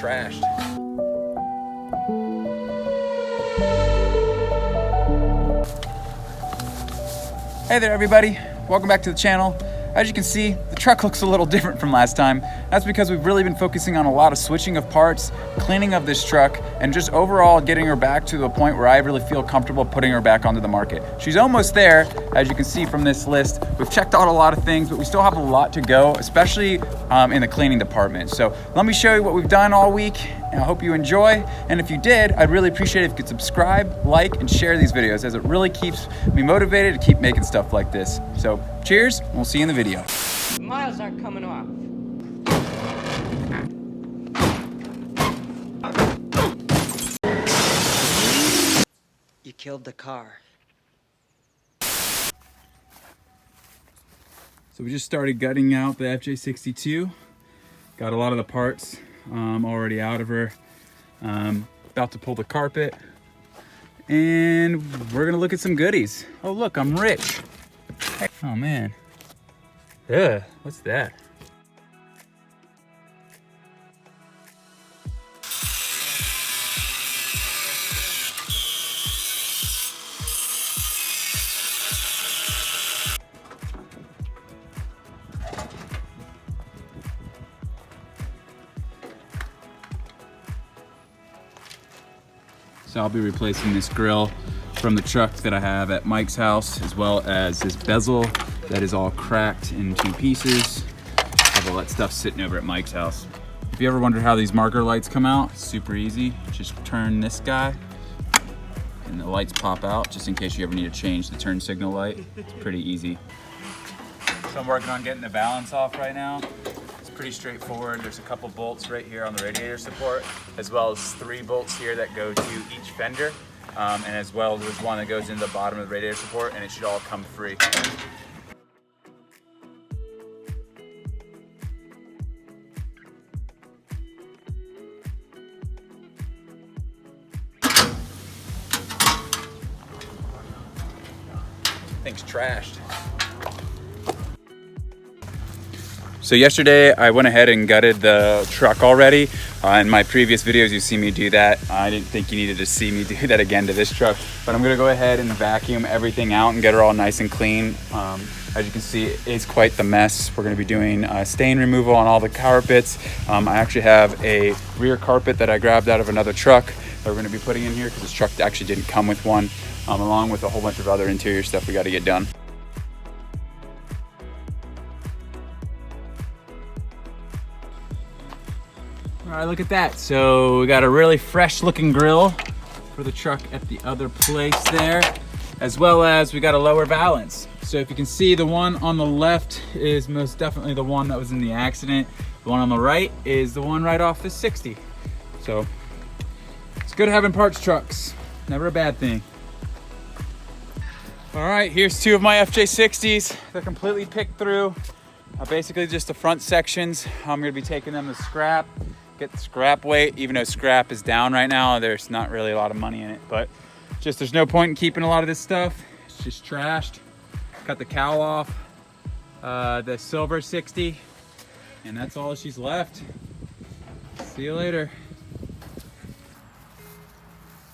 trashed. Hey there everybody, welcome back to the channel. As you can see, the truck looks a little different from last time. That's because we've really been focusing on a lot of switching of parts, cleaning of this truck, and just overall getting her back to a point where I really feel comfortable putting her back onto the market. She's almost there, as you can see from this list. We've checked out a lot of things, but we still have a lot to go, especially in the cleaning department. So let me show you what we've done all week, and I hope you enjoy. And if you did, I'd really appreciate it if you could subscribe, like, and share these videos, as it really keeps me motivated to keep making stuff like this. So cheers, and we'll see you in the video. Miles aren't coming off. You killed the car. So we just started gutting out the FJ62. Got a lot of the parts already out of her. About to pull the carpet. And we're gonna look at some goodies. Oh look, I'm rich. Oh man. Ugh, what's that? So I'll be replacing this grill from the truck that I have at Mike's house, as well as this bezel that is all cracked in two pieces. I have all that stuff sitting over at Mike's house. If you ever wonder how these marker lights come out, it's super easy. Just turn this guy and the lights pop out, just in case you ever need to change the turn signal light. It's pretty easy. So I'm working on getting the balance off right now. It's pretty straightforward. There's a couple bolts right here on the radiator support, as well as 3 bolts here that go to each fender. And as well, there's one that goes into the bottom of the radiator support, and it should all come free. Thing's trashed. So yesterday I went ahead and gutted the truck already. In my previous videos you've seen me do that. I didn't think you needed to see me do that again to this truck, but I'm gonna go ahead and vacuum everything out and get her all nice and clean. As you can see, it is quite the mess. We're gonna be doing stain removal on all the carpets. I actually have a rear carpet that I grabbed out of another truck that we're gonna be putting in here, because this truck actually didn't come with one, along with a whole bunch of other interior stuff we gotta get done. All right, look at that. So we got a really fresh looking grill for the truck at the other place there, as well as we got a lower valance. So if you can see, the one on the left is most definitely the one that was in the accident. The one on the right is the one right off the 60. So it's good having parts trucks. Never a bad thing. All right, here's 2 of my FJ60s. They're completely picked through. Basically just the front sections. I'm gonna be taking them to scrap. Get the scrap weight, even though scrap is down right now. There's not really a lot of money in it, but just there's no point in keeping a lot of this stuff. It's just trashed. Cut the cowl off, the silver 60, and that's all she's left. See you later.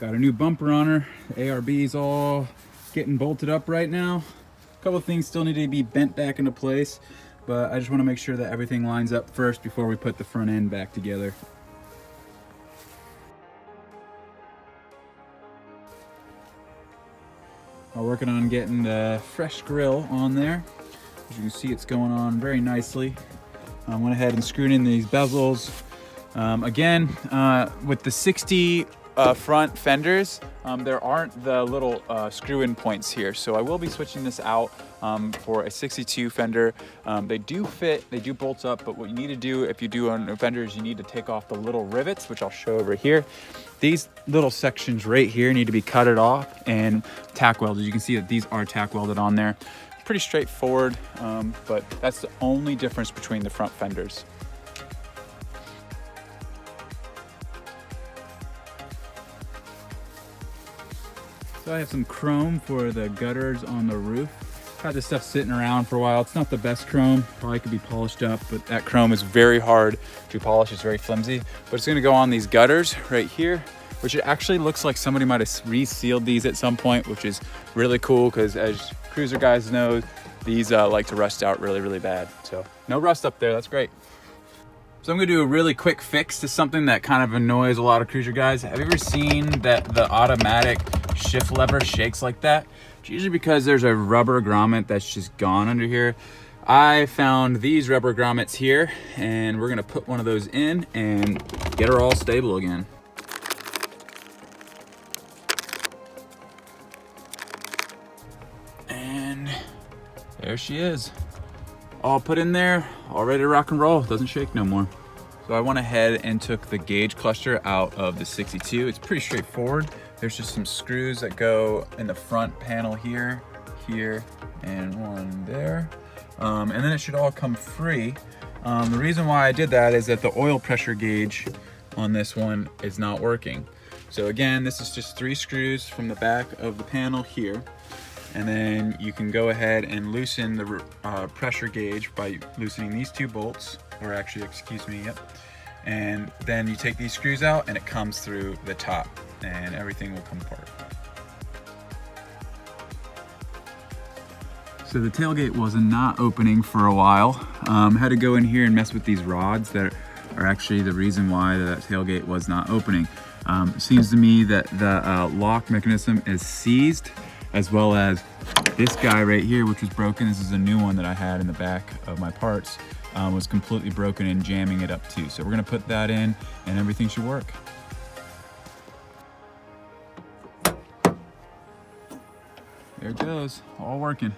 Got a new bumper on her. The ARB is all getting bolted up right now. A couple things still need to be bent back into place, but I just want to make sure that everything lines up first before we put the front end back together. We're working on getting the fresh grill on there. As you can see, it's going on very nicely. I went ahead and screwed in these bezels. Again, with the 60 front fenders, there aren't the little screw-in points here, so I will be switching this out for a 62 fender. They do fit, they do bolt up, but what you need to do if you do on a fender is you need to take off the little rivets, which I'll show over here. These little sections right here need to be cutted off and tack welded. You can see that these are tack welded on there. Pretty straightforward, but that's the only difference between the front fenders. So I have some chrome for the gutters on the roof. Had this stuff sitting around for a while. It's not the best chrome, probably could be polished up, but that chrome is very hard to polish. It's very flimsy, but it's gonna go on these gutters right here, which it actually looks like somebody might have resealed these at some point, which is really cool because as cruiser guys know, these like to rust out really, really bad. So no rust up there, that's great. So I'm gonna do a really quick fix to something that kind of annoys a lot of cruiser guys. Have you ever seen that the automatic shift lever shakes like that? It's usually because there's a rubber grommet that's just gone under here. I found these rubber grommets here, and we're gonna put one of those in and get her all stable again. And there she is. All put in there, all ready to rock and roll. Doesn't shake no more. So I went ahead and took the gauge cluster out of the 62. It's pretty straightforward. There's just some screws that go in the front panel here, here, and one there. And then it should all come free. The reason why I did that is that the oil pressure gauge on this one is not working. So again, this is just 3 screws from the back of the panel here. And then you can go ahead and loosen the pressure gauge by loosening these 2 bolts, or actually, excuse me, yep. And then you take these screws out and it comes through the top and everything will come apart. So the tailgate was not opening for a while. Had to go in here and mess with these rods that are actually the reason why that tailgate was not opening. It seems to me that the lock mechanism is seized, as well as this guy right here, which was broken. This is a new one that I had in the back of my parts, was completely broken and jamming it up too. So we're gonna put that in and everything should work. There it goes, all working.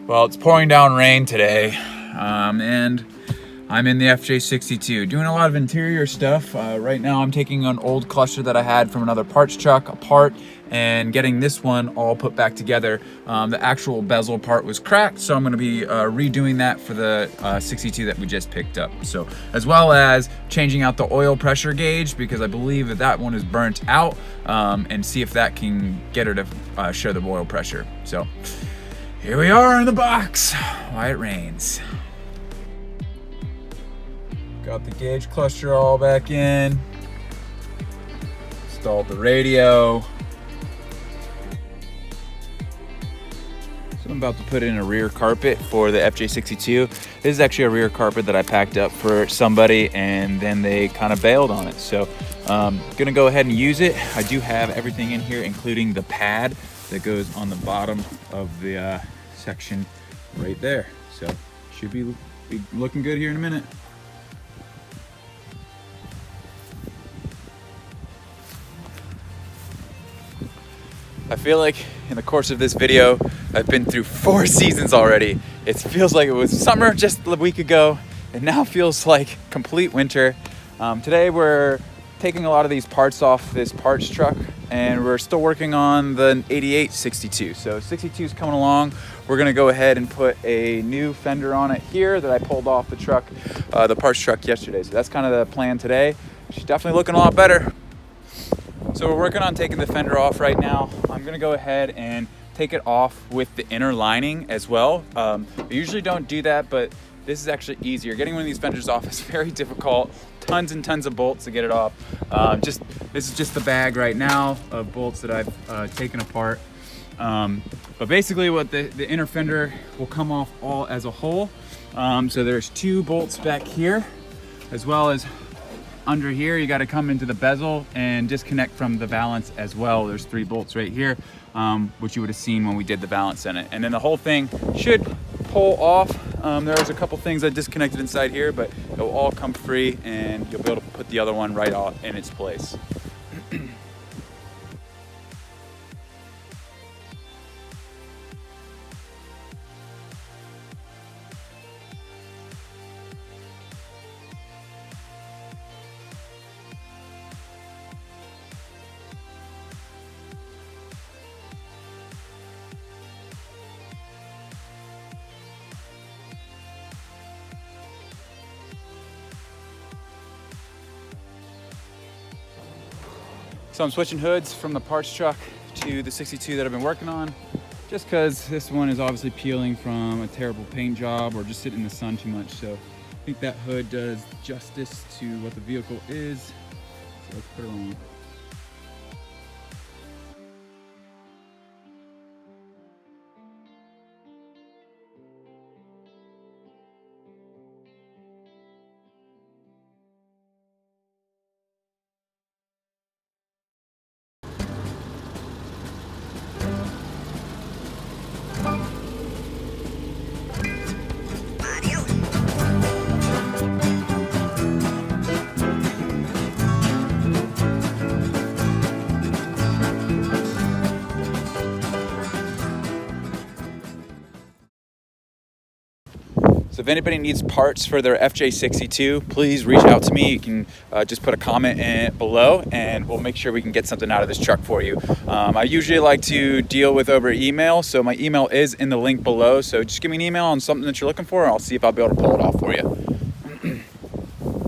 Well, it's pouring down rain today, and I'm in the FJ62 doing a lot of interior stuff. Right now I'm taking an old cluster that I had from another parts truck apart and getting this one all put back together. The actual bezel part was cracked, so I'm gonna be redoing that for the 62 that we just picked up. So, as well as changing out the oil pressure gauge because I believe that that one is burnt out, and see if that can get her to show the oil pressure. So, here we are in the box, why it rains. Got the gauge cluster all back in. Installed the radio. So I'm about to put in a rear carpet for the FJ62. This is actually a rear carpet that I packed up for somebody and then they kind of bailed on it. So gonna go ahead and use it. I do have everything in here, including the pad that goes on the bottom of the section right there. So should be looking good here in a minute. I feel like in the course of this video, I've been through 4 seasons already. It feels like it was summer just a week ago. It now feels like complete winter. Today we're taking a lot of these parts off this parts truck and we're still working on the 88 62. So 62 is coming along. We're gonna go ahead and put a new fender on it here that I pulled off the truck, the parts truck yesterday. So that's kind of the plan today. She's definitely looking a lot better. So we're working on taking the fender off right now. I'm gonna go ahead and take it off with the inner lining as well. I usually don't do that, but this is actually easier. Getting one of these fenders off is very difficult. Tons and tons of bolts to get it off. This is just the bag right now of bolts that I've taken apart. But basically what the inner fender will come off all as a whole. So there's 2 bolts back here, as well as under here. You got to come into the bezel and disconnect from the valance as well. There's 3 bolts right here, which you would have seen when we did the valance in it. And then the whole thing should pull off. There's a couple things I disconnected inside here, but it'll all come free and you'll be able to put the other one right off in its place. So I'm switching hoods from the parts truck to the 62 that I've been working on, just because this one is obviously peeling from a terrible paint job or just sitting in the sun too much. So I think that hood does justice to what the vehicle is. So let's put it on. So if anybody needs parts for their FJ62, please reach out to me. You can just put a comment below and we'll make sure we can get something out of this truck for you. I usually like to deal with over email, so my email is in the link below. So just give me an email on something that you're looking for and I'll see if I'll be able to pull it off for you.